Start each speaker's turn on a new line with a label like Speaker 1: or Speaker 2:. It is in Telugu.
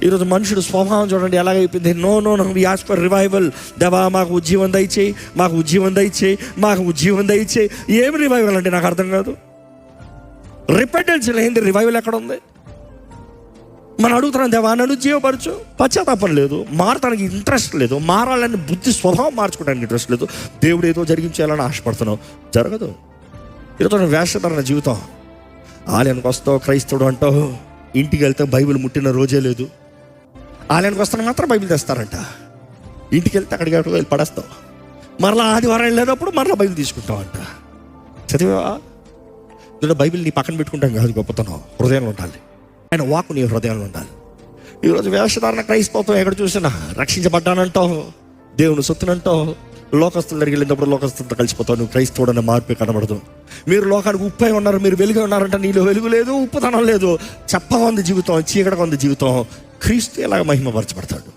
Speaker 1: ఈరోజు మనుషుడు స్వభావం చూడండి ఎలాగైపోయింది. No no no we ask for revival. దేవా మాకు ఉజ్జీవం దయచేయి, మాకు ఉజ్జీవం దయచేయి, మాకు ఉజ్జీవం దయచేయి. ఏం రివైవల్ అంటే నాకు అర్థం కాదు. రిపెంటెన్స్ లేని రివైవల్ ఎక్కడ ఉంది? మనం అడుగుతున్నాం, దేవా నన్ను ఉజ్జీవపరచు. పశ్చాత్తాపం లేదు, మారటానికి ఇంట్రెస్ట్ లేదు, మారాలని బుద్ధి స్వభావం మార్చుకోవడానికి ఇంట్రెస్ట్ లేదు. దేవుడు ఏదో జరిగించేయాలని ఆశపడుతున్నావు, జరగదు. ఈరోజు వేషధారణ జీవితం. ఆలయానికి వస్తావు, క్రైస్తవుడు అంటావు, ఇంటికి వెళ్తే బైబిల్ ముట్టిన రోజే లేదు. ఆలయానికి వస్తాను మాత్రం బైబిల్ తెస్తారంట. ఇంటికి వెళ్తే అక్కడికి వెళ్ళి పడేస్తావు. మరలా ఆదివారం వెళ్ళేటప్పుడు మరలా బైబిల్ తీసుకుంటావు అంట. చదివా? బైబిల్ నీ పక్కన పెట్టుకుంటాం కాదు, గొప్పతనం హృదయంలో ఉండాలి. ఆయన వాక్కు నీ హృదయంలో ఉండాలి. ఈరోజు వేషధారణ క్రైస్తవత్వం ఎక్కడ చూసినా రక్షించబడ్డానంటావు, దేవుని సొత్తునంటావు, లోకస్తులు దగ్గరికి వెళ్ళినప్పుడు లోకస్తులతో కలిసిపోతావు. నువ్వు క్రైస్తవుడు అన్న మార్పే కనబడదు. మీరు లోకానికి ఉప్పై ఉన్నారు, మీరు వెలుగు ఉన్నారంటే నీలో వెలుగు లేదు, ఉప్పుతనం లేదు. చప్పగా ఉంది జీవితం, చీకటిగా ఉంది జీవితం. క్రీస్తు ఎలాగ మహిమపరచబడతాడు?